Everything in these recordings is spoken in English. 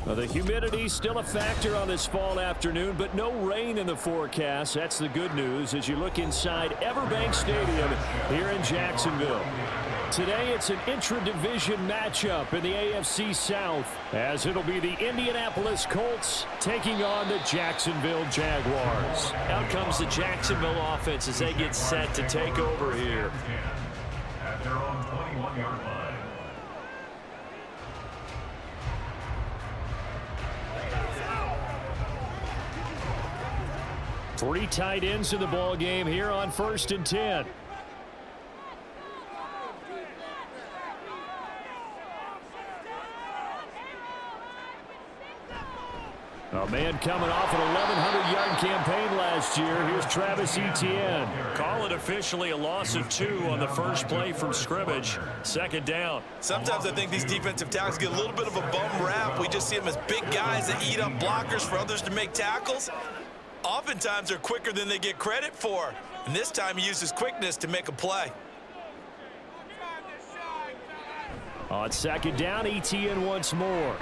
Well, the humidity still a factor on this fall afternoon, but no rain in the forecast. That's the good news as you look inside Everbank Stadium here in Jacksonville. Today, it's an intra-division matchup in the AFC South, as it'll be the Indianapolis Colts taking on the Jacksonville Jaguars. Out comes the Jacksonville offense as they get set to take over here. At their own 21-yard line. 3 tight ends in the ball game here on 1st and 10. A man coming off an 1,100-yard campaign last year. Here's Travis Etienne. Call it officially a loss of 2 on the first play from scrimmage. 2nd down. Sometimes I think these defensive tackles get a little bit of a bum rap. We just see them as big guys that eat up blockers for others to make tackles. Oftentimes they're quicker than they get credit for. And this time he uses quickness to make a play. On 2nd down, Etienne once more.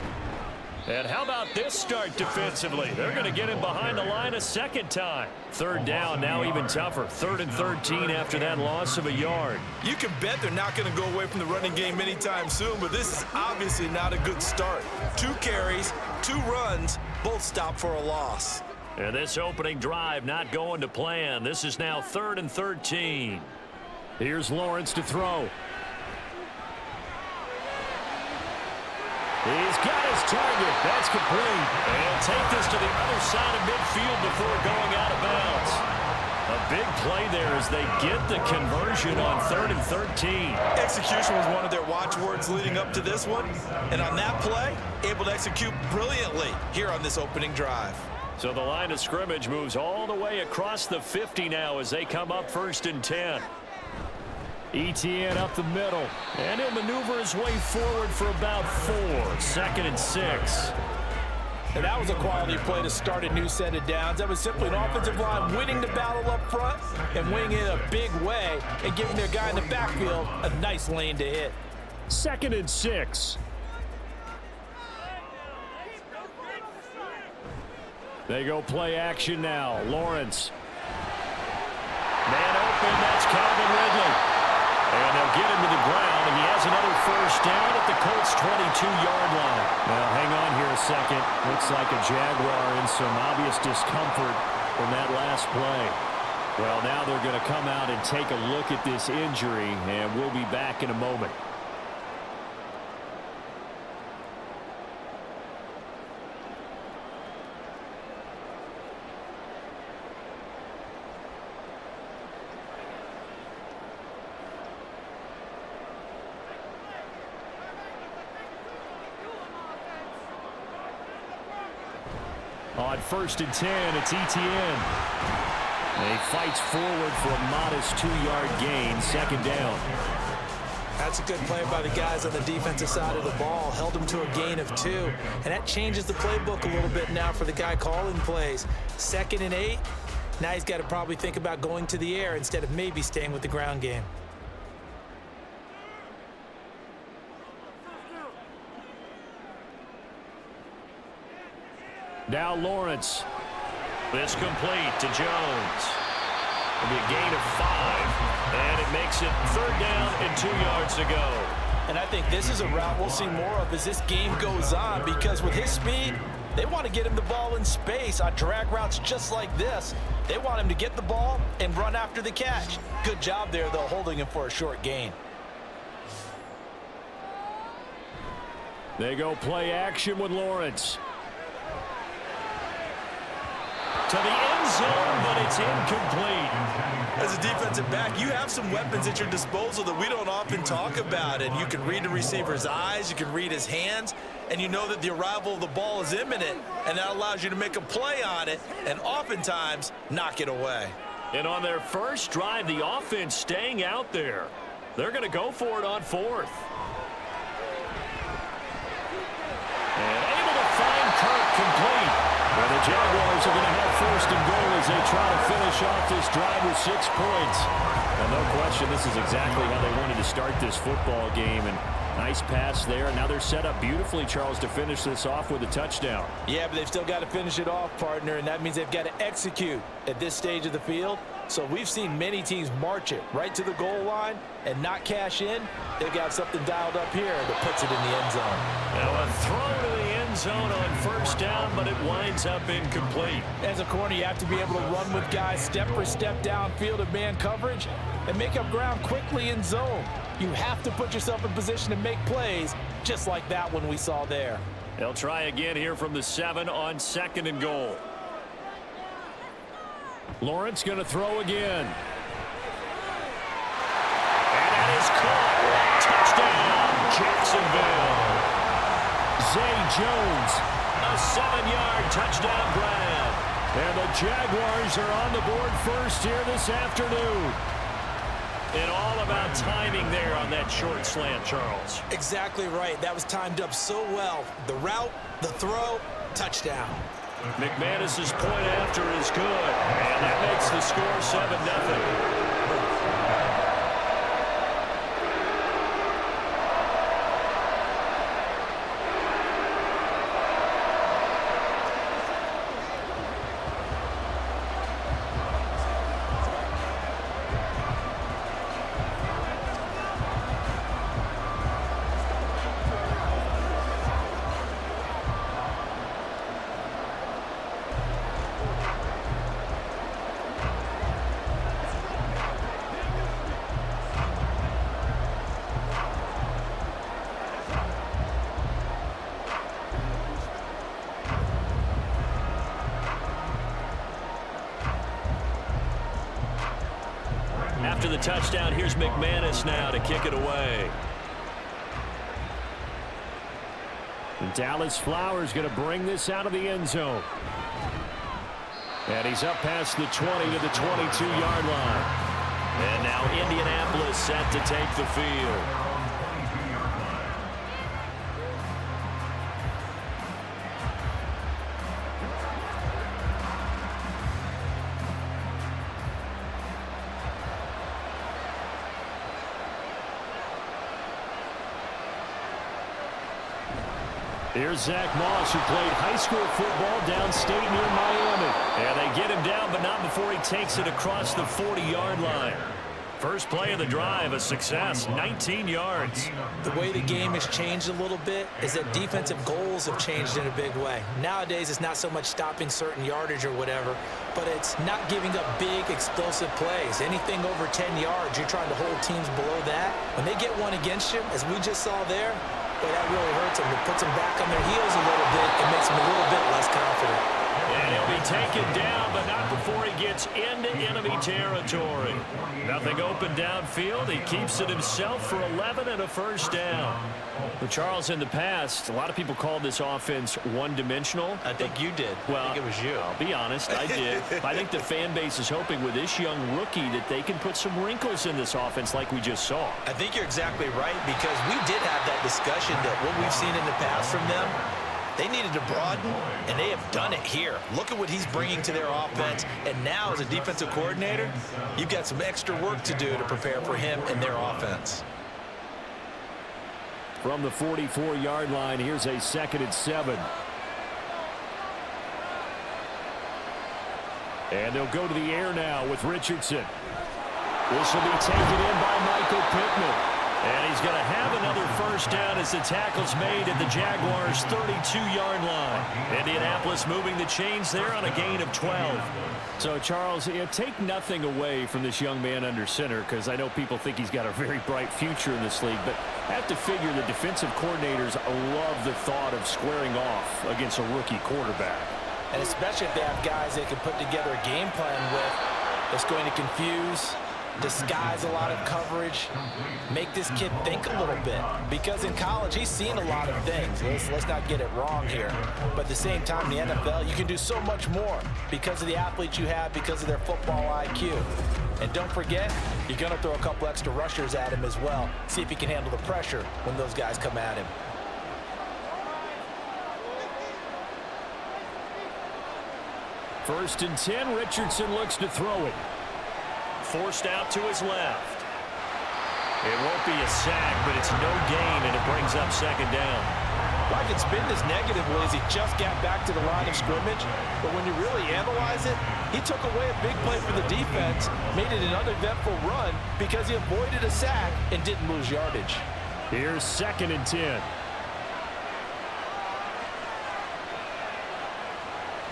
And how about this start defensively? They're going to get him behind the line a 2nd time. 3rd down, now even tougher. 3rd and 13 after that loss of a yard. You can bet they're not going to go away from the running game anytime soon, but this is obviously not a good start. 2 carries, 2 runs, both stopped for a loss. And this opening drive not going to plan. This is now 3rd and 13. Here's Lawrence to throw. He's got his target. That's complete. And take this to the other side of midfield before going out of bounds. A big play there as they get the conversion on 3rd and 13. Execution was one of their watchwords leading up to this one. And on that play, able to execute brilliantly here on this opening drive. So the line of scrimmage moves all the way across the 50 now as they come up 1st and 10. Etienne up the middle, and he'll maneuver his way forward for about 4. 2nd and 6. And that was a quality play to start a new set of downs. That was simply an offensive line winning the battle up front and winning it a big way and giving their guy in the backfield a nice lane to hit. 2nd and 6. They go play action now. Lawrence. Man open, that's Calvin Ridley. And they'll get him to the ground, and he has another 1st down at the Colts' 22-yard line. Now, hang on here a second. Looks like a Jaguar in some obvious discomfort from that last play. Well, now they're going to come out and take a look at this injury, and we'll be back in a moment. On 1st and 10, it's Etienne. And he fights forward for a modest 2-yard gain, 2nd down. That's a good play by the guys on the defensive side of the ball. Held him to a gain of 2. And that changes the playbook a little bit now for the guy calling plays. 2nd and 8. Now he's got to probably think about going to the air instead of maybe staying with the ground game. Now Lawrence. This complete to Jones. It'll be a gain of 5. And it makes it 3rd down and 2 yards to go. And I think this is a route we'll see more of as this game goes on, because with his speed, they want to get him the ball in space on drag routes just like this. They want him to get the ball and run after the catch. Good job there, though, holding him for a short gain. They go play action with Lawrence. To the end zone, but it's incomplete. As a defensive back, you have some weapons at your disposal that we don't often talk about. And you can read the receiver's eyes, you can read his hands, and you know that the arrival of the ball is imminent. And that allows you to make a play on it and oftentimes knock it away. And on their first drive, the offense staying out there. They're going to go for it on 4th. And able to find Kirk complete. Well, the Jaguars are going to have 1st and goal as they try to finish off this drive with 6 points. And no question, this is exactly how they wanted to start this football game. And Nice pass there, and now they're set up beautifully, Charles, to finish this off with a touchdown. Yeah, but they've still got to finish it off, partner, and that means they've got to execute at this stage of the field. So we've seen many teams march it right to the goal line and not cash in. They've got something dialed up here that puts it in the end zone. Now a throw to the end zone on first down, but it winds up incomplete. As a corner, you have to be able to run with guys step for step downfield of man coverage and make up ground quickly in zone. You have to put yourself in position to make plays, just like that one we saw there. They'll try again here from the 7 on 2nd and goal. Lawrence going to throw again. And that is caught. Touchdown, Jacksonville. Zay Jones. A 7-yard touchdown grab. And the Jaguars are on the board first here this afternoon. And all about timing there on that short slant, Charles. Exactly right. That was timed up so well. The route, the throw, touchdown. McManus's point after is good. And that makes the score 7-0. After the touchdown, here's McManus now to kick it away. And Dallas Flowers going to bring this out of the end zone. And he's up past the 20 to the 22-yard line. And now Indianapolis set to take the field. Here's Zach Moss, who played high school football downstate near Miami. And they get him down, but not before he takes it across the 40-yard line. First play of the drive, a success, 19 yards. The way the game has changed a little bit is that defensive goals have changed in a big way. Nowadays, it's not so much stopping certain yardage or whatever, but it's not giving up big, explosive plays. Anything over 10 yards, you're trying to hold teams below that. When they get one against you, as we just saw there, well, that really hurts them. It puts them back on their heels a little bit. It makes them a little bit less confident. And he'll be taken down, but not before he gets into enemy territory. Nothing open downfield. He keeps it himself for 11 and a first down. Well, Charles, in the past, a lot of people called this offense one-dimensional. I think you did. Well, I think it was you. I'll be honest, I did. I think the fan base is hoping with this young rookie that they can put some wrinkles in this offense like we just saw. I think you're exactly right, because we did have that discussion that what we've seen in the past from them, they needed to broaden, and they have done it here. Look at what he's bringing to their offense, and now as a defensive coordinator, you've got some extra work to do to prepare for him and their offense. From the 44-yard line, here's a 2nd and 7. And they'll go to the air now with Richardson. This will be taken in by Michael Pittman. And he's going to have another first down as the tackle's made at the Jaguars' 32-yard line. Indianapolis moving the chains there on a gain of 12. So, Charles, take nothing away from this young man under center, because I know people think he's got a very bright future in this league, but I have to figure the defensive coordinators love the thought of squaring off against a rookie quarterback. And especially if they have guys they can put together a game plan with that's going to confuse, disguise a lot of coverage, make this kid think a little bit. Because in college, he's seen a lot of things. Let's not get it wrong here. But at the same time, in the NFL, you can do so much more because of the athletes you have, because of their football IQ. And don't forget, you're going to throw a couple extra rushers at him as well. See if he can handle the pressure when those guys come at him. First and 10, Richardson looks to throw it. Forced out to his left. It won't be a sack, but it's no gain, and it brings up second down. Well, I can spin this negatively as he just got back to the line of scrimmage. But when you really analyze it, he took away a big play for the defense, made it an uneventful run because he avoided a sack and didn't lose yardage. Here's 2nd and 10.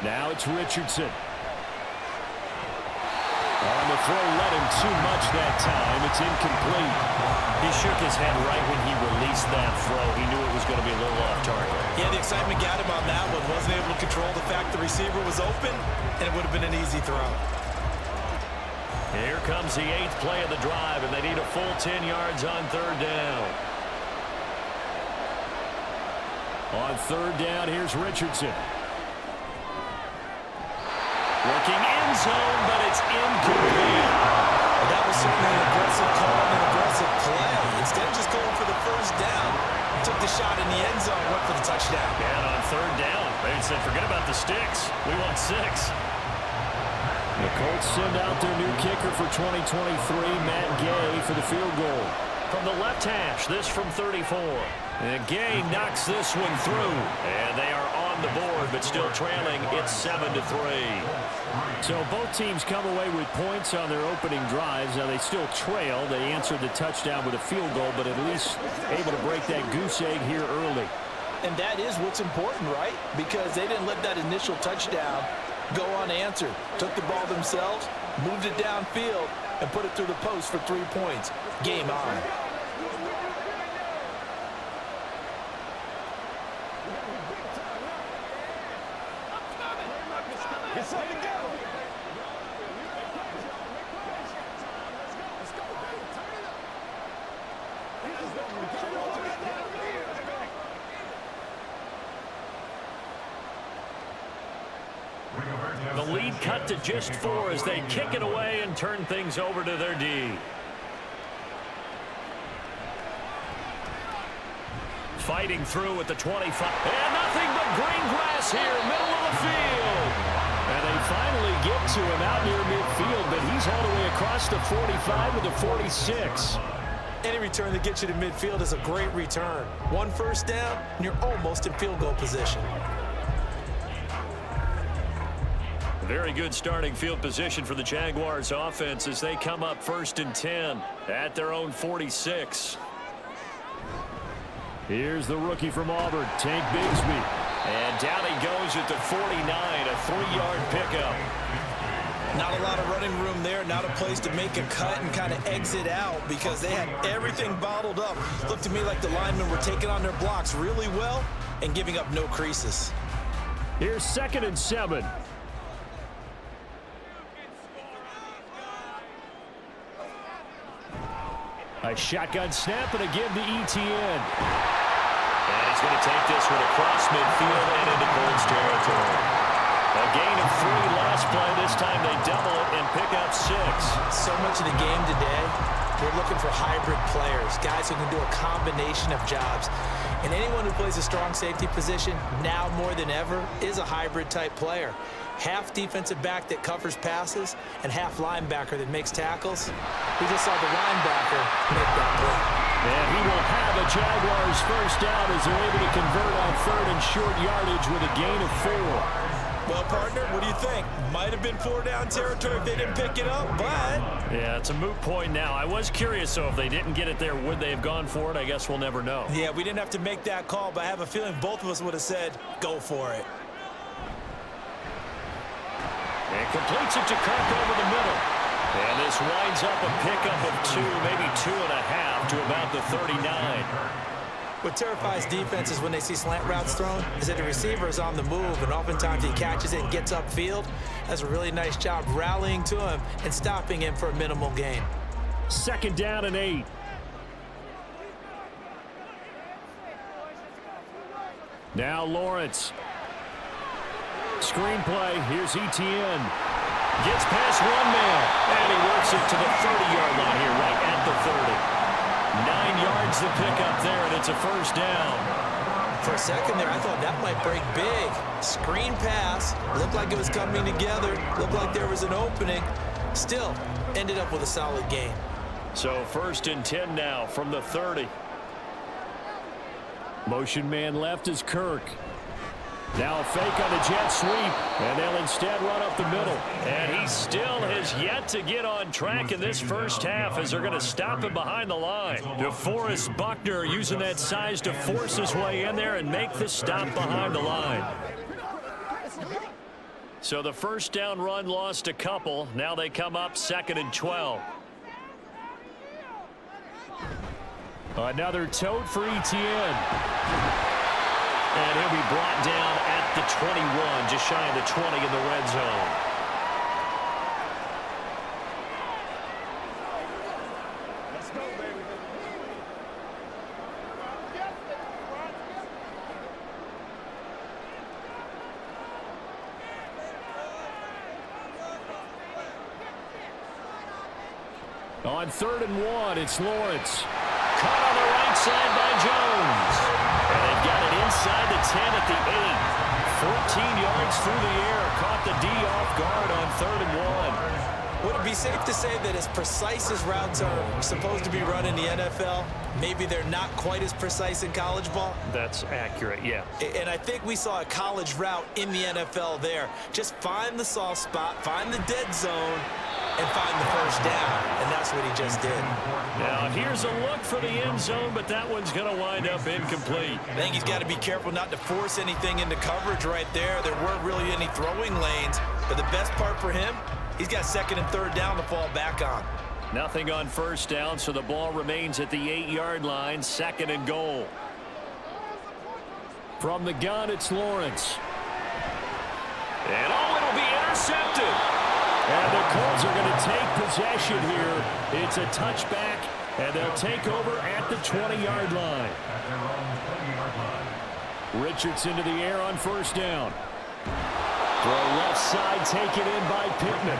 Now it's Richardson. On the throw, let him too much that time. It's incomplete. He shook his head right when he released that throw. He knew it was going to be a little off target. Yeah, the excitement got him on that one. Wasn't able to control the fact the receiver was open, and it would have been an easy throw. Here comes the 8th play of the drive, and they need a full 10 yards on 3rd down. On 3rd down, here's Richardson. Looking end zone, but it's incomplete. That was certainly an aggressive call and an aggressive play. Instead of just going for the first down, took the shot in the end zone, went for the touchdown. And on 3rd down, they said, forget about the sticks. We want 6. The Colts send out their new kicker for 2023, Matt Gay, for the field goal. From the left hash, this from 34. And Gay knocks this one through. And they are on the board, but still trailing. It's 7-3. So both teams come away with points on their opening drives. Now they still trail. They answered the touchdown with a field goal, but at least able to break that goose egg here early. And that is what's important, right? Because they didn't let that initial touchdown go unanswered. Took the ball themselves, moved it downfield, and put it through the post for 3 points. Game on. The lead cut to just 4 as they kick it away and turn things over to their D. Fighting through at the 25. And nothing but green grass here, middle of the field. And they finally get to him out near midfield, but he's all the way across the 45 with the 46. Any return that gets you to midfield is a great return. 1 first down, and you're almost in field goal position. Very good starting field position for the Jaguars offense as they come up 1st and 10 at their own 46. Here's the rookie from Auburn, Tank Bigsby. And down he goes at the 49, a 3-yard pickup. Not a lot of running room there, not a place to make a cut and kind of exit out because they had everything bottled up. Looked to me like the linemen were taking on their blocks really well and giving up no creases. Here's 2nd and 7. A shotgun snap and a give to ETN. And he's going to take this one across midfield and into Colts territory. A gain of 3 last play. This time they double it and pick up 6. So much of the game today, they're looking for hybrid players, guys who can do a combination of jobs. And anyone who plays a strong safety position, now more than ever, is a hybrid type player. Half defensive back that covers passes and half linebacker that makes tackles. We just saw the linebacker make that play. And he will have a Jaguars first down as they're able to convert on 3rd and short yardage with a gain of 4. Well, partner, what do you think? Might have been 4-down territory if they didn't pick it up, but... Yeah, it's a moot point now. I was curious, so if they didn't get it there, would they have gone for it? I guess we'll never know. Yeah, we didn't have to make that call, but I have a feeling both of us would have said, go for it. And completes it to Kirk over the middle. And this winds up a pickup of 2, maybe 2.5 to about the 39. What terrifies defenses when they see slant routes thrown is that the receiver is on the move, and oftentimes he catches it and gets upfield. Does a really nice job rallying to him and stopping him for a minimal gain. 2nd down and 8. Now Lawrence. Screenplay, here's ETN. Gets past one man, and he works it to the 30-yard line here, right at the 30. 9 yards to pick up there, and it's a first down. For a second there, I thought that might break big. Screen pass, looked like it was coming together, looked like there was an opening. Still, ended up with a solid gain. So 1st and 10 now from the 30. Motion man left is Kirk. Now a fake on the jet sweep, and they'll instead run up the middle. And he still has yet to get on track in this first half as they're going to stop him behind the line. DeForest Buckner using that size to force his way in there and make the stop behind the line. So the first down run lost a couple. Now they come up 2nd and 12. Another tote for ETN. And he'll be brought down at the 21, just shy of the 20 in the red zone. Let's go, baby. On 3rd and 1, it's Lawrence. Caught on the right side by Jones. And they've got it inside the 10 at the 8. 14 yards through the air. Caught the D off guard on 3rd and 1. Would it be safe to say that as precise as routes are supposed to be run in the NFL, maybe they're not quite as precise in college ball? That's accurate, yeah. And I think we saw a college route in the NFL there. Just find the soft spot, find the dead zone, and find the first down. And that's what he just did. Now, here's a look for the end zone, but that one's going to wind up incomplete. I think he's got to be careful not to force anything into coverage right there. There weren't really any throwing lanes. But the best part for him, he's got 2nd and 3rd down to fall back on. Nothing on first down, so the ball remains at the 8-yard line, 2nd and goal. From the gun, it's Lawrence. And it'll be intercepted. And the Colts are going to take possession here. It's a touchback, and they'll take over at the 20-yard line. At their own 20-yard line. Richardson to the air on 1st down. Throw left side taken in by Pittman.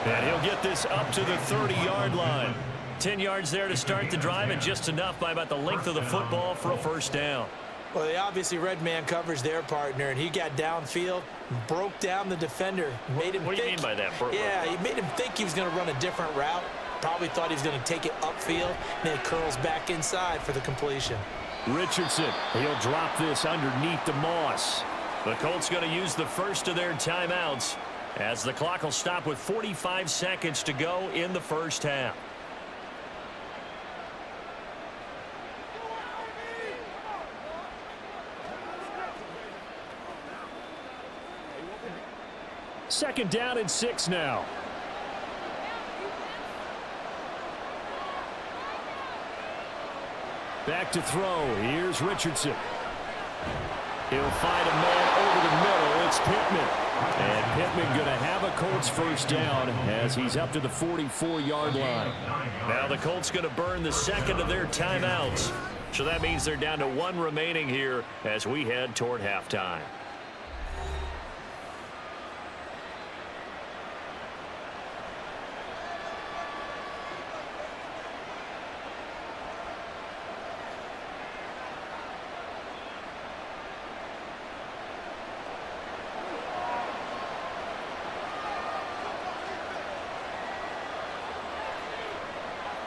And he'll get this up to the 30-yard line. 10 yards there to start the drive, and just enough by about the length of the football for a first down. Well, they obviously read man coverage their partner, and he got downfield, broke down the defender, made him What do you mean by that, Bert? Yeah, he made him think he was going to run a different route. Probably thought he was going to take it upfield, and then it curls back inside for the completion. Richardson, he'll drop this underneath the moss. The Colts going to use the first of their timeouts as the clock will stop with 45 seconds to go in the first half. Second down and 6 now. Back to throw. Here's Richardson. He'll find a man over the middle. It's Pittman. And Pittman going to have a Colts first down as he's up to the 44-yard line. Now the Colts going to burn the second of their timeouts. So that means they're down to 1 remaining here as we head toward halftime.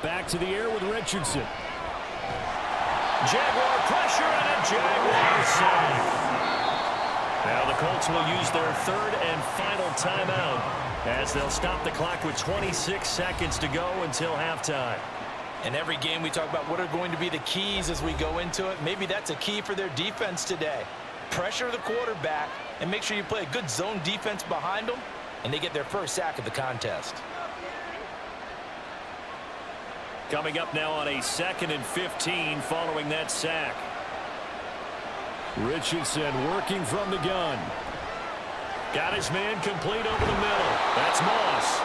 Back to the air with Richardson. Jaguar pressure and a Jaguar sack. Now the Colts will use their 3rd and final timeout as they'll stop the clock with 26 seconds to go until halftime. In every game we talk about what are going to be the keys as we go into it. Maybe that's a key for their defense today. Pressure the quarterback and make sure you play a good zone defense behind them, and they get their first sack of the contest. Coming up now on a 2nd and 15 following that sack. Richardson working from the gun. Got his man complete over the middle. That's Moss.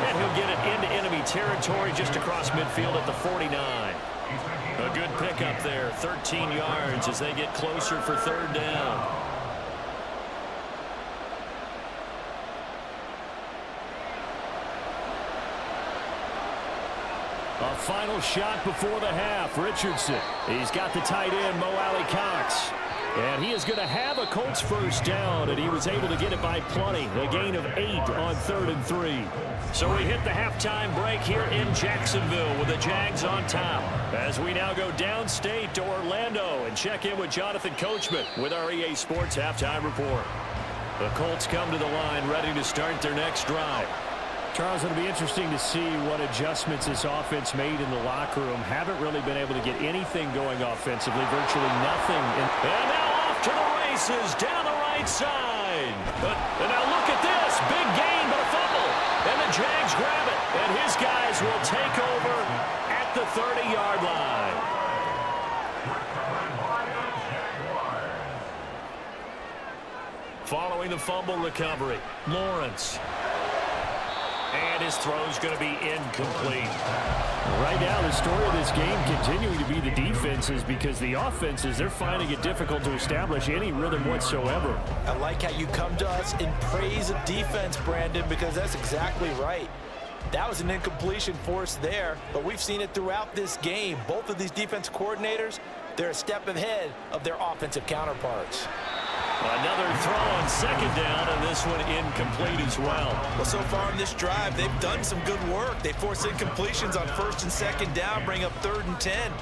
And he'll get it into enemy territory just across midfield at the 49. A good pickup there, 13 yards as they get closer for 3rd down. A final shot before the half. Richardson. He's got the tight end, Mo Alley Cox. And he is going to have a Colts first down, and he was able to get it by plenty. A gain of 8 on 3rd and 3. So we hit the halftime break here in Jacksonville with the Jags on top. As we now go downstate to Orlando and check in with Jonathan Coachman with our EA Sports halftime report. The Colts come to the line ready to start their next drive. Charles, it'll be interesting to see what adjustments this offense made in the locker room. Haven't really been able to get anything going offensively, virtually nothing. And now off to the races down the right side. And now look at this. Big gain, but a fumble. And the Jags grab it. And his guys will take over at the 30-yard line. Following the fumble recovery, Lawrence. And his throw's going to be incomplete. Right now, the story of this game continuing to be the defenses, because the offenses, they're finding it difficult to establish any rhythm whatsoever. I like how you come to us in praise of defense, Brandon, because that's exactly right. That was an incompletion forced there, but we've seen it throughout this game. Both of these defense coordinators, they're a step ahead of their offensive counterparts. Another throw on 2nd down, and this one incomplete as well. Well, so far in this drive, they've done some good work. They force incompletions on 1st and 2nd down, bring up 3rd and 10.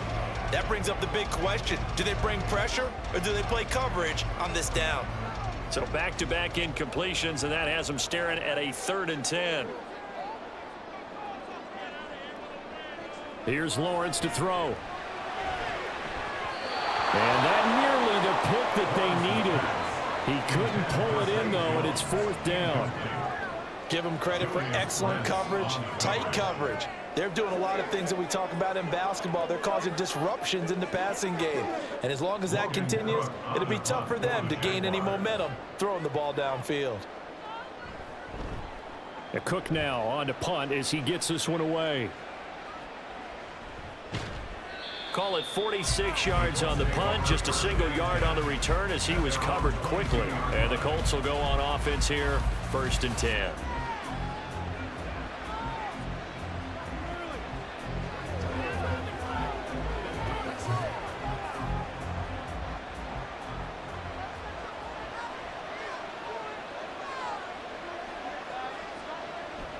That brings up the big question. Do they bring pressure, or do they play coverage on this down? So back-to-back incompletions, and that has them staring at a 3rd and 10. Here's Lawrence to throw. And that nearly the pick that they needed. He couldn't pull it in, though, and it's 4th down. Give them credit for excellent coverage, tight coverage. They're doing a lot of things that we talk about in basketball. They're causing disruptions in the passing game. And as long as that continues, it'll be tough for them to gain any momentum throwing the ball downfield. Cook now on to punt as he gets this one away. Call it 46 yards on the punt, just a single yard on the return as he was covered quickly. And the Colts will go on offense here, 1st and 10.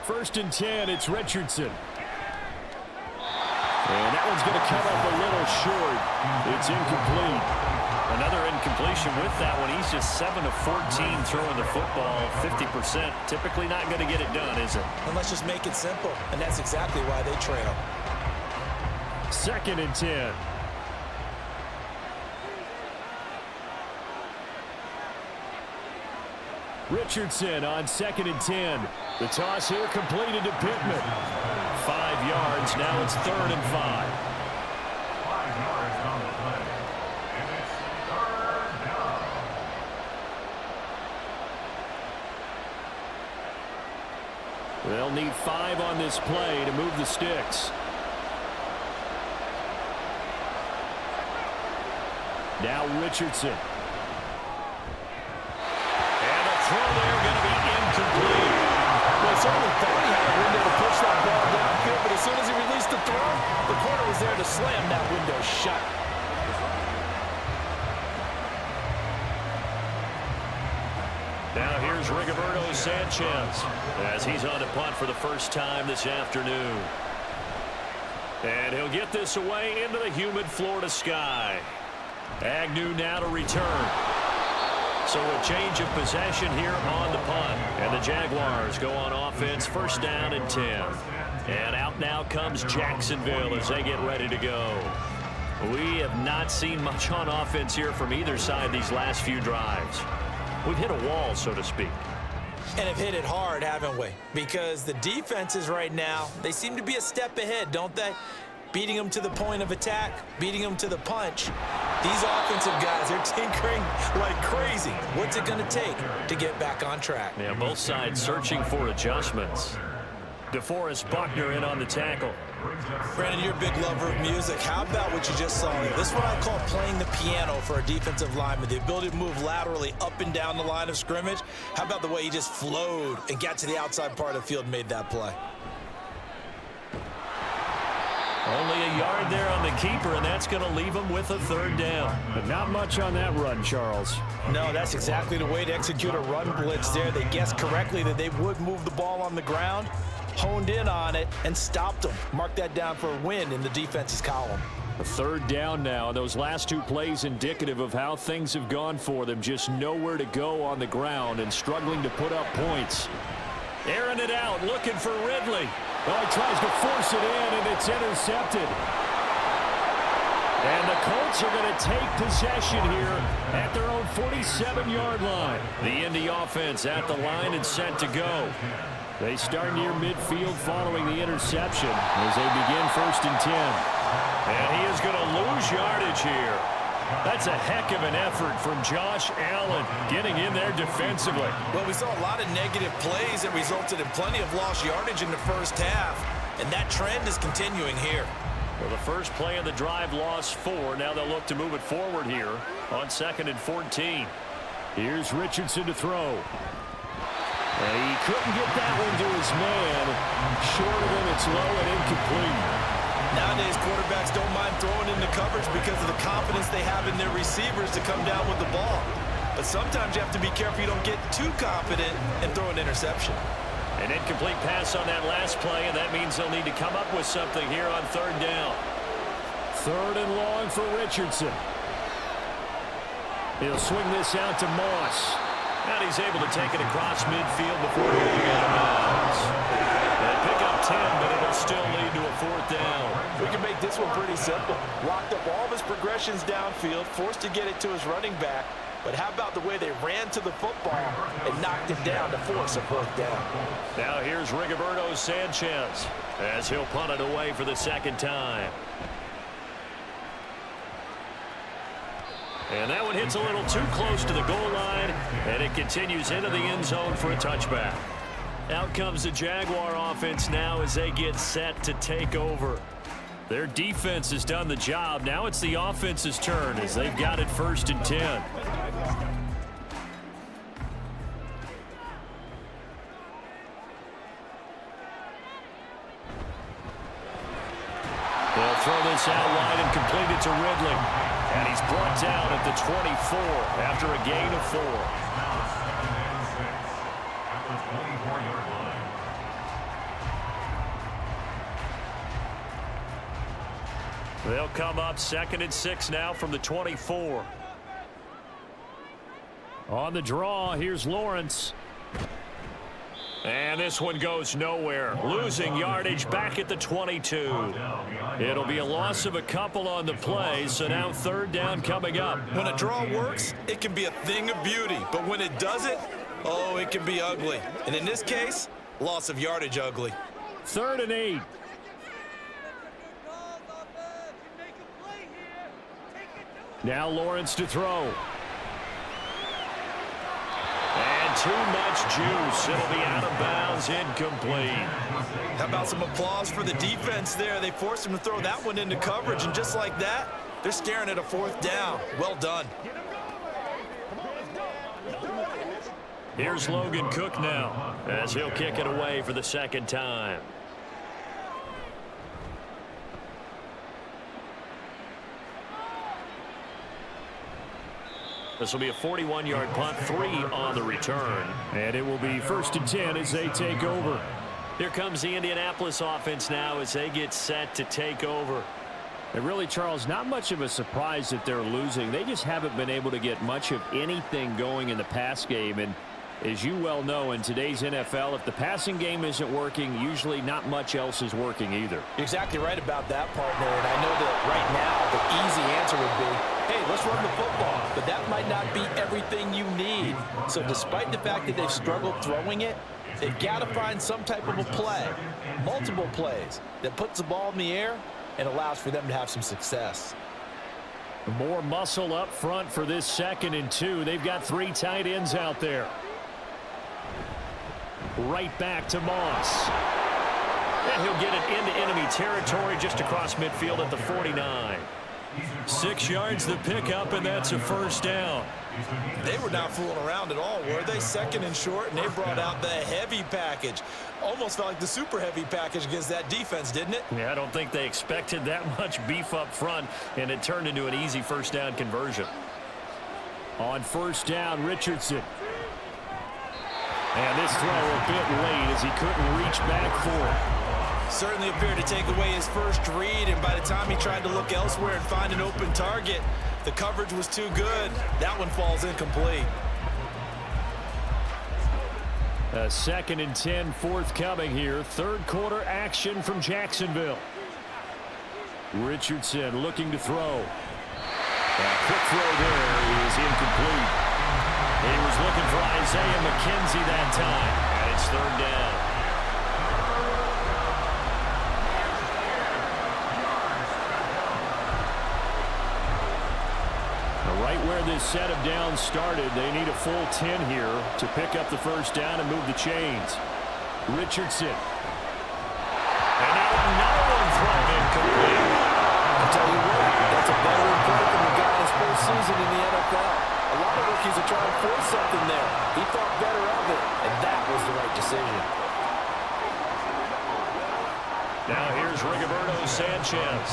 First and 10, it's Richardson. And that one's going to come up a little short. It's incomplete. Another incompletion with that one. He's just 7 of 14 throwing the football, 50%. Typically not going to get it done, is it? And let's just make it simple. And that's exactly why they trail. 2nd and 10. Richardson on 2nd and 10. The toss here completed to Pittman. 5 yards. Now it's 3rd and 5. 5 yards on the play. And it's 3rd down. They'll need 5 on this play to move the sticks. Now Richardson. And the throw there going to be incomplete. Well, certainly thought he had a window to push that ball downfield, but as soon as he released the throw, the corner was there to slam that window shut. Now here's Rigoberto Sanchez as he's on to punt for the first time this afternoon. And he'll get this away into the humid Florida sky. Agnew now to return. So a change of possession here on the punt. And the Jaguars go on offense, 1st down and 10. And out now comes Jacksonville as they get ready to go. We have not seen much on offense here from either side these last few drives. We've hit a wall, so to speak. And have hit it hard, haven't we? Because the defenses right now, they seem to be a step ahead, don't they? Beating them to the point of attack, beating them to the punch. These offensive guys are tinkering like crazy. What's it going to take to get back on track? Yeah, both sides searching for adjustments. DeForest Buckner in on the tackle. Brandon, you're a big lover of music. How about what you just saw there? This is what I call playing the piano for a defensive lineman. The ability to move laterally up and down the line of scrimmage. How about the way he just flowed and got to the outside part of the field and made that play? Only a yard there on the keeper, and that's going to leave him with a third down. But not much on that run, Charles. No, that's exactly the way to execute a run blitz there. They guessed correctly that they would move the ball on the ground, honed in on it, and stopped them. Mark that down for a win in the defense's column. A third down now. Those last two plays indicative of how things have gone for them. Just nowhere to go on the ground and struggling to put up points. Airing it out, looking for Ridley. Oh, he tries to force it in, and it's intercepted. And the Colts are going to take possession here at their own 47-yard line. The Indy offense at the line and set to go. They start near midfield following the interception as they begin 1st and 10. And he is going to lose yardage here. That's a heck of an effort from Josh Allen getting in there defensively. Well, we saw a lot of negative plays that resulted in plenty of lost yardage in the first half, and that trend is continuing here. Well, the first play of the drive lost 4. Now they'll look to move it forward here on 2nd and 14. Here's Richardson to throw. And he couldn't get that one to his man. Short of him, it's low and incomplete. Nowadays, quarterbacks don't mind throwing into coverage because of the confidence they have in their receivers to come down with the ball. But sometimes you have to be careful you don't get too confident and throw an interception. An incomplete pass on that last play, and that means they'll need to come up with something here on 3rd down. 3rd and long for Richardson. He'll swing this out to Moss. And he's able to take it across midfield before going out of bounds. They pick up 10, but it'll still lead to a 4th down. We can make this one pretty simple. Locked up all of his progressions downfield, forced to get it to his running back. But how about the way they ran to the football and knocked it down to force a 4th down? Now here's Rigoberto Sanchez as he'll punt it away for the 2nd time. And that one hits a little too close to the goal line, and it continues into the end zone for a touchback. Out comes the Jaguar offense now as they get set to take over. Their defense has done the job. Now it's the offense's turn as they've got it 1st and 10. They'll throw this out wide and complete it to Ridley. And he's brought down at the 24 after a gain of 4. They'll come up 2nd and 6 now from the 24. On the draw, here's Lawrence. And this one goes nowhere. Losing yardage back at the 22. It'll be a loss of a couple on the play, so now 3rd down coming up. When a draw works, it can be a thing of beauty. But when it doesn't, oh, it can be ugly. And in this case, loss of yardage ugly. 3rd and 8. Now Lawrence to throw. And too much juice. It'll be out of bounds, incomplete. How about some applause for the defense there? They forced him to throw that one into coverage, and just like that, they're staring at a 4th down. Well done. Here's Logan Cook now as he'll kick it away for the 2nd time. This will be a 41-yard punt, 3 on the return. And it will be 1st and 10 as they take over. Here comes the Indianapolis offense now as they get set to take over. And really, Charles, not much of a surprise that they're losing. They just haven't been able to get much of anything going in the pass game. And as you well know, in today's NFL, if the passing game isn't working, usually not much else is working either. You're exactly right about that, partner. And I know that right now the easy answer would be, hey, let's run the football. But that might not be everything you need. So despite the fact that they've struggled throwing it, they've got to find some type of a play, multiple plays, that puts the ball in the air and allows for them to have some success. More muscle up front for this 2nd and 2. They've got 3 tight ends out there. Right back to Moss. And he'll get it into enemy territory just across midfield at the 49. 6 yards the pickup, and that's a first down. They were not fooling around at all, were they? Second and short, and they brought out the heavy package. Almost felt like the super heavy package against that defense, didn't it? Yeah, I don't think they expected that much beef up front, and it turned into an easy first down conversion. On first down, Richardson. And this throw a bit late as he couldn't reach back for it. Certainly appeared to take away his first read, and by the time he tried to look elsewhere and find an open target, the coverage was too good. That one falls incomplete. A 2nd and 10 forthcoming here. Third quarter action from Jacksonville. Richardson looking to throw. A quick throw there is incomplete. He was looking for Isaiah McKenzie that time, and it's third down. Right where this set of downs started, they need a full 10 here to pick up the first down and move the chains. Richardson. And now another one thrown incomplete. I'll tell you what, that's a veteran play from the guy in his first season in the NFL. A lot of rookies are trying to force something there. He thought better of it, and that was the right decision. Now here's Rigoberto Sanchez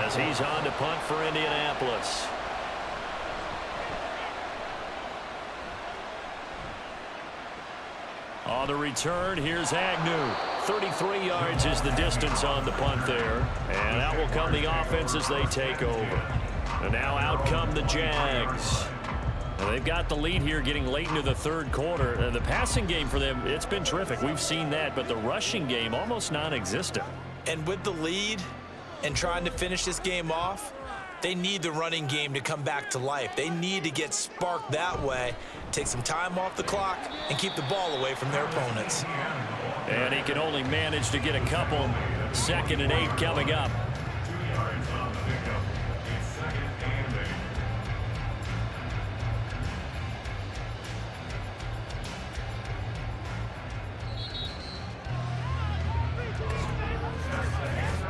as he's on to punt for Indianapolis. On the return, here's Agnew. 33 yards is the distance on the punt there. And out will come the offense as they take over. And now out come the Jags. And they've got the lead here getting late into the third quarter. The passing game for them, it's been terrific. We've seen that, but the rushing game almost non-existent. And with the lead and trying to finish this game off, they need the running game to come back to life. They need to get sparked that way, take some time off the clock, and keep the ball away from their opponents. And he can only manage to get a couple. 2nd and 8 coming up.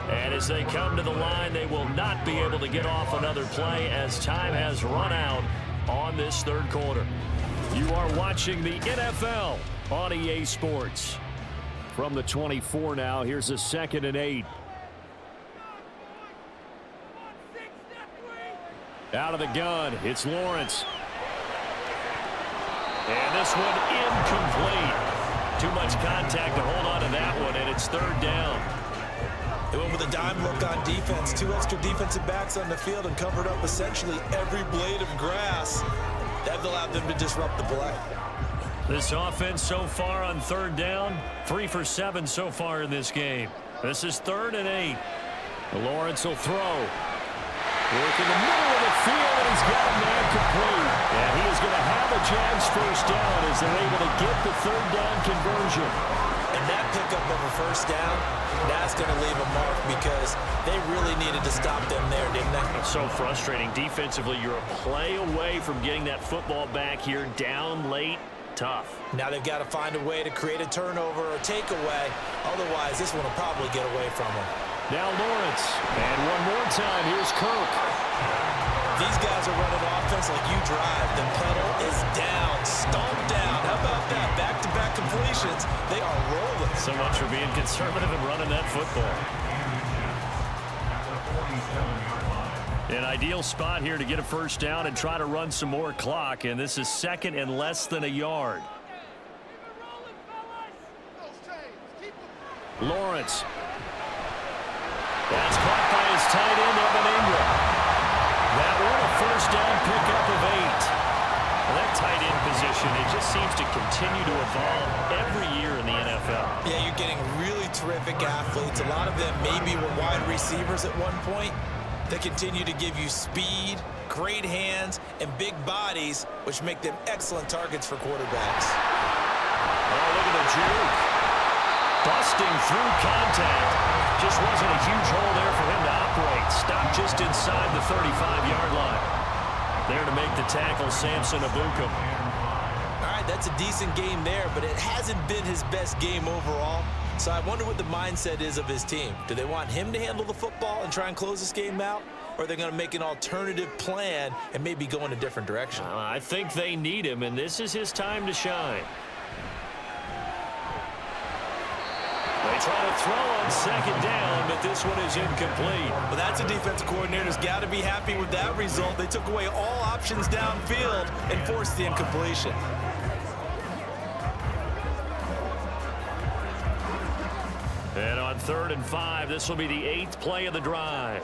And as they come to the line, they will not be able to get off another play as time has run out on this third quarter. You are watching the NFL on EA Sports. From the 24 now, here's a 2nd and 8. Out of the gun, it's Lawrence. And this one incomplete. Too much contact to hold on to that one, and it's third down. They went with a dime look on defense. 2 extra defensive backs on the field and covered up essentially every blade of grass. That allowed them to disrupt the play. This offense so far on third down, 3 for 7 so far in this game. This is 3rd and 8. Lawrence will throw. Work in the middle of the field, and he's got a man complete. And he is going to have a Jags first down as they're able to get the third down conversion. And that pickup of a first down, that's going to leave a mark because they really needed to stop them there, didn't they? It's so frustrating. Defensively, you're a play away from getting that football back here down late. Tough. Now they've got to find a way to create a turnover or takeaway. Otherwise, this one will probably get away from them. Now Lawrence. And one more time, here's Kirk. These guys are running offense like you drive. The pedal is down, stomped down. How about that? Back-to-back completions. They are rolling. So much for being conservative and running that football. An ideal spot here to get a first down and try to run some more clock, and this is 2nd and less than a yard. Lawrence. That's caught by his tight end, Evan Ingram. That one a first down pickup of 8. Well, that tight end position, it just seems to continue to evolve every year in the NFL. Yeah, you're getting really terrific athletes. A lot of them maybe were wide receivers at one point. They continue to give you speed, great hands, and big bodies, which make them excellent targets for quarterbacks. Oh, look at the juke. Busting through contact. Just wasn't a huge hole there for him to operate. Stopped just inside the 35-yard line. There to make the tackle, Samson Abukum. All right, that's a decent game there, but it hasn't been his best game overall. So I wonder what the mindset is of his team. Do they want him to handle the football and try and close this game out? or they're going to make an alternative plan and maybe go in a different direction. I think they need him, and this is his time to shine. They try to throw on second down, but this one is incomplete. Well, that's a defensive coordinator's got to be happy with that result. They took away all options downfield and forced the incompletion. And on 3rd and 5, this will be the 8th play of the drive.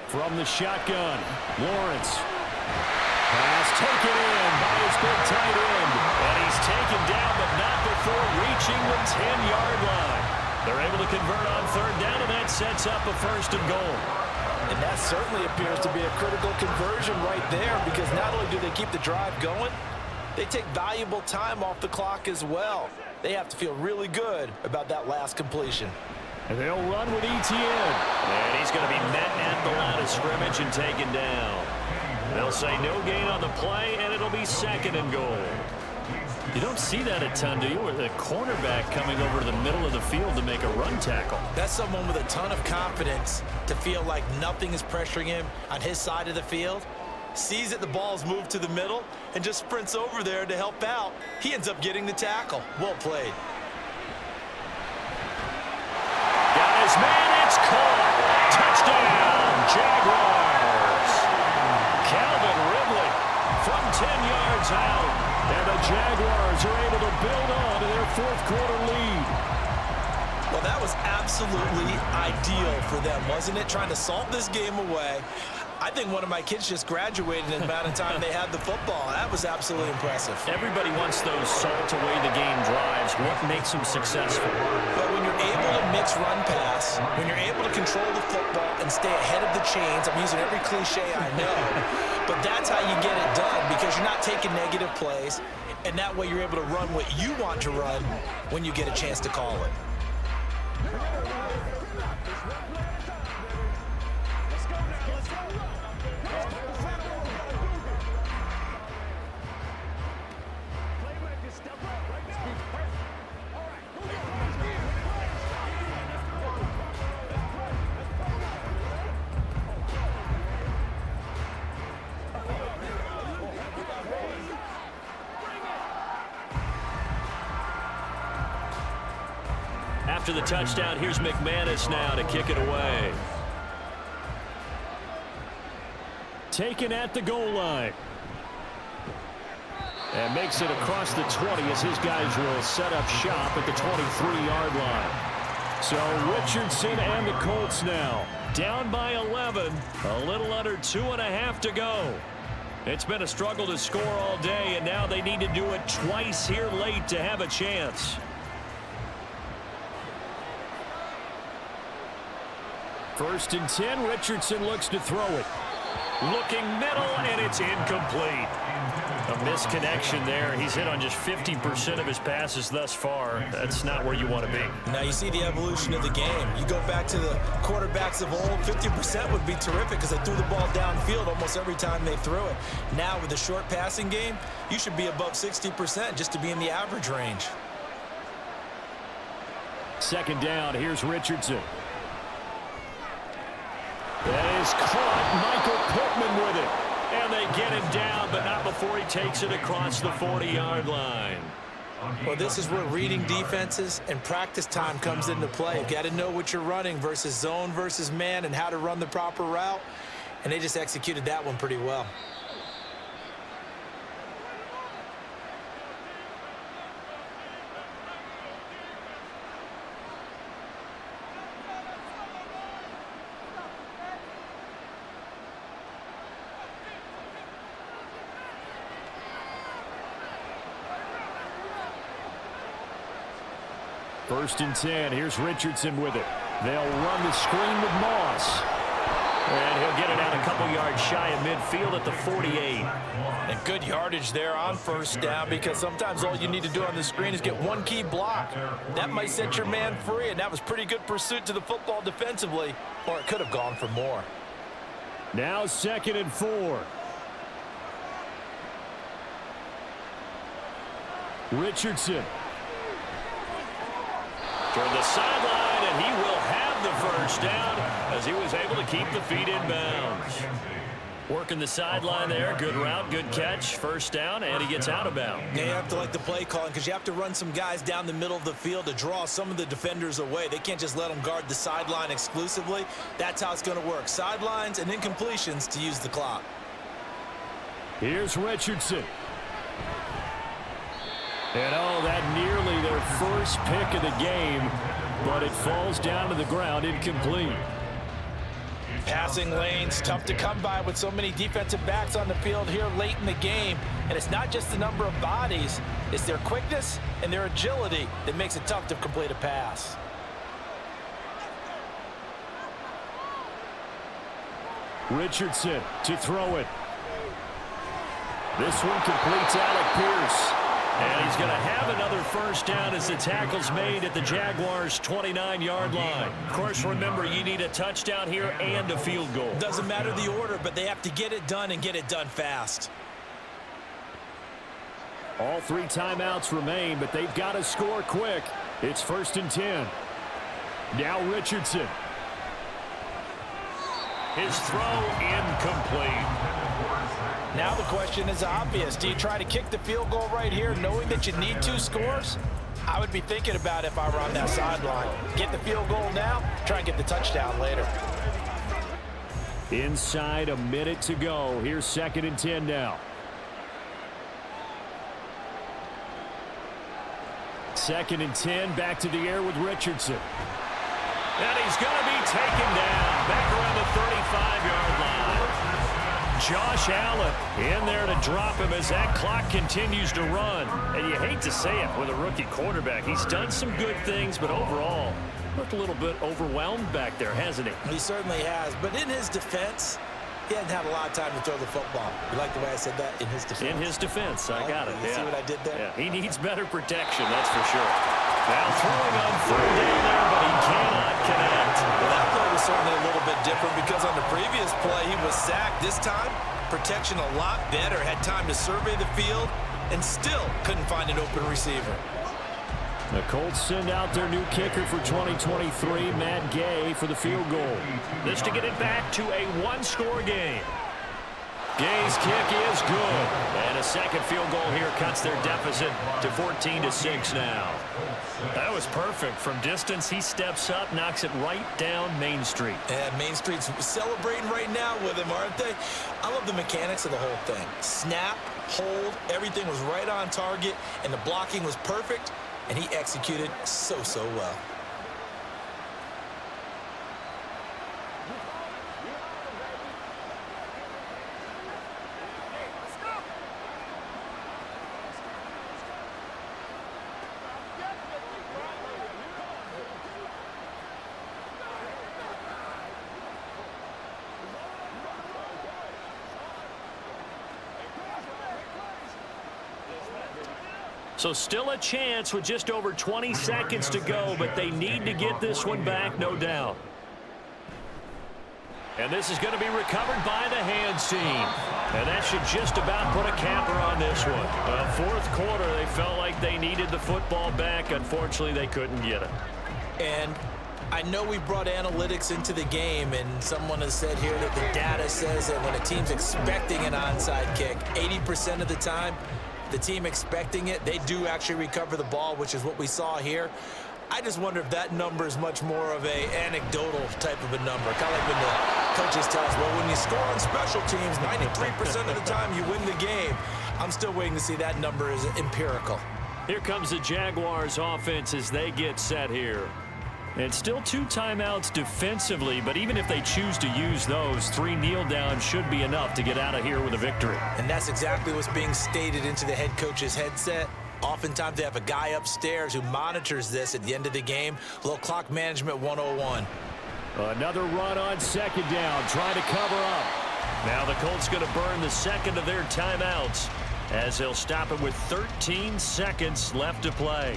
From the shotgun, Lawrence. Pass taken in by his big tight end. And he's taken down, but not before reaching the 10-yard line. They're able to convert on 3rd down, and that sets up a 1st and goal. And that certainly appears to be a critical conversion right there, because not only do they keep the drive going, they take valuable time off the clock as well. They have to feel really good about that last completion. And they'll run with ETN. And he's going to be met at the line of scrimmage and taken down. They'll say no gain on the play, and it'll be 2nd and goal. You don't see that a ton, do you? With a cornerback coming over to the middle of the field to make a run tackle. That's someone with a ton of confidence to feel like nothing is pressuring him on his side of the field. Sees that the ball's moved to the middle and just sprints over there to help out. He ends up getting the tackle. Well played. Got his man, it's caught. Touchdown, Jaguars. Calvin Ridley from 10 yards out. And the Jaguars are able to build on to their 4th quarter lead. Well, that was absolutely ideal for them, wasn't it? Trying to salt this game away. I think one of my kids just graduated in the amount of time they had the football. That was absolutely impressive. Everybody wants those salt-away-the-game drives. What makes them successful? But when you're able to mix run pass, when you're able to control the football and stay ahead of the chains, I'm using every cliche I know, but that's how you get it done, because you're not taking negative plays, and that way you're able to run what you want to run when you get a chance to call it. After the touchdown, here's McManus now to kick it away. Taken at the goal line. And makes it across the 20 as his guys will set up shop at the 23-yard line. So Richardson and the Colts now down by 11. A little under 2.5 to go. It's been a struggle to score all day, and now they need to do it twice here late to have a chance. First and 10, Richardson looks to throw it. Looking middle, and it's incomplete. A misconnection there. He's hit on just 50% of his passes thus far. That's not where you want to be. Now you see the evolution of the game. You go back to the quarterbacks of old, 50% would be terrific because they threw the ball downfield almost every time they threw it. Now with the short passing game, you should be above 60% just to be in the average range. 2nd down, here's Richardson. That is caught. Michael Pittman with it. And they get him down, but not before he takes it across the 40-yard line. Well, this is where reading defenses and practice time comes into play. You've got to know what you're running versus zone versus man and how to run the proper route. And they just executed that one pretty well. First and 10, here's Richardson with it. They'll run the screen with Moss. And he'll get it out a couple yards shy of midfield at the 48. And good yardage there on 1st down, because sometimes all you need to do on the screen is get one key block. That might set your man free, and that was pretty good pursuit to the football defensively, or it could have gone for more. Now 2nd and 4. Richardson. Toward the sideline, and he will have the first first down as he was able to keep the feet in bounds. Working the sideline there. Good route, good catch. First down, and he gets out of bounds. Yeah, you have to like the play calling because you have to run some guys down the middle of the field to draw some of the defenders away. They can't just let them guard the sideline exclusively. That's how it's going to work. Sidelines and incompletions to use the clock. Here's Richardson. And oh, that nearly their first pick of the game, but it falls down to the ground incomplete. Passing lanes, tough to come by with so many defensive backs on the field here late in the game. And it's not just the number of bodies, it's their quickness and their agility that makes it tough to complete a pass. Richardson to throw it. This one completes Alec Pierce. And he's going to have another first down as the tackle's made at the Jaguars' 29-yard line. Of course, remember, you need a touchdown here and a field goal. Doesn't matter the order, but they have to get it done and get it done fast. All 3 timeouts remain, but they've got to score quick. It's 1st and 10. Now Richardson. His throw incomplete. Now the question is obvious. Do you try to kick the field goal right here knowing that you need 2 scores? I would be thinking about it if I were on that sideline. Get the field goal now, try and get the touchdown later. Inside a minute to go. Here's 2nd and 10 now. 2nd and 10, back to the air with Richardson. And he's going to be taken down back around the 35-yard line. Josh Allen in there to drop him as that clock continues to run. And you hate to say it with a rookie quarterback. He's done some good things, but overall, looked a little bit overwhelmed back there, hasn't he? He certainly has. But in his defense, he hadn't had a lot of time to throw the football. You like the way I said that? In his defense. In his defense, I got it. You see what I did there? Yeah, he needs better protection, that's for sure. Now throwing on 3rd down there, but he cannot connect. Well, that play was certainly a little bit different because on the previous play, he was sacked. This time, protection a lot better. Had time to survey the field and still couldn't find an open receiver. The Colts send out their new kicker for 2023, Matt Gay, for the field goal. This to get it back to a 1-score game. Gay's kick is good. And a second field goal here cuts their deficit to 14-6 now. That was perfect. From distance, he steps up, knocks it right down Main Street. And Main Street's celebrating right now with him, aren't they? I love the mechanics of the whole thing. Snap, hold, everything was right on target, and the blocking was perfect, and he executed so well. So still a chance with just over 20 seconds to go, but they need to get this one back, no doubt. And this is going to be recovered by the hands team. And that should just about put a capper on this one. Fourth quarter, they felt like they needed the football back. Unfortunately, they couldn't get it. And I know we brought analytics into the game, and someone has said here that the data says that when a team's expecting an onside kick, 80% of the time, the team expecting it, they do actually recover the ball, which is what we saw here. I just wonder if that number is much more of a anecdotal type of a number. Kind of like when the coaches tell us, well, when you score on special teams, 93% of the time you win the game. I'm still waiting to see that number is empirical. Here comes the Jaguars offense as they get set here. And still 2 timeouts defensively, but even if they choose to use those, 3 kneel downs should be enough to get out of here with a victory. And that's exactly what's being stated into the head coach's headset. Oftentimes they have a guy upstairs who monitors this at the end of the game. A little clock management 101. Another run on 2nd down, trying to cover up. Now the Colts going to burn the second of their timeouts as they'll stop it with 13 seconds left to play.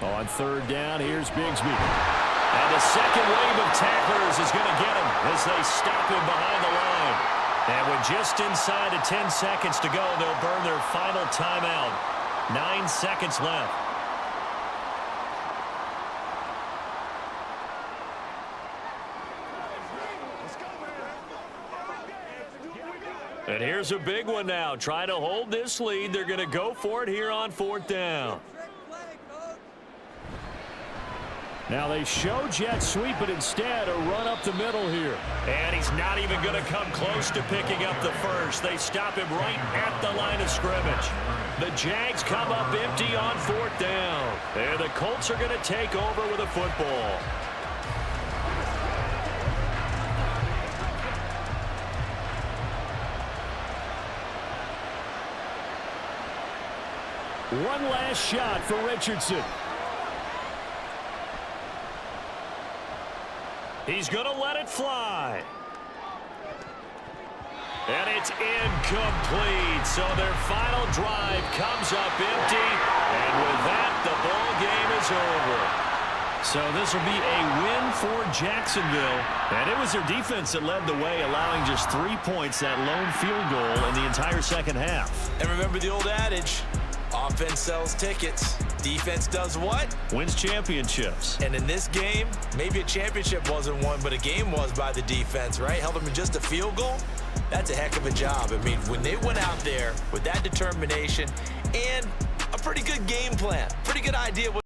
On third down, here's Bigsby. And the second wave of tacklers is going to get him as they stop him behind the line. And with just inside of 10 seconds to go, they'll burn their final timeout. 9 seconds left. And here's a big one now. Trying to hold this lead. They're going to go for it here on fourth down. Now they show jet sweep, but instead a run up the middle here. And he's not even going to come close to picking up the first. They stop him right at the line of scrimmage. The Jags come up empty on fourth down. And the Colts are going to take over with a football. One last shot for Richardson. He's going to let it fly. And it's incomplete. So their final drive comes up empty. And with that, the ball game is over. So this will be a win for Jacksonville. And it was their defense that led the way, allowing just 3 points, that lone field goal in the entire second half. And remember the old adage, offense sells tickets. Defense does what? Wins championships. And in this game, maybe a championship wasn't won, but a game was by the defense, right? Held them in just a field goal. That's a heck of a job. I mean, when they went out there with that determination and a pretty good game plan, pretty good idea what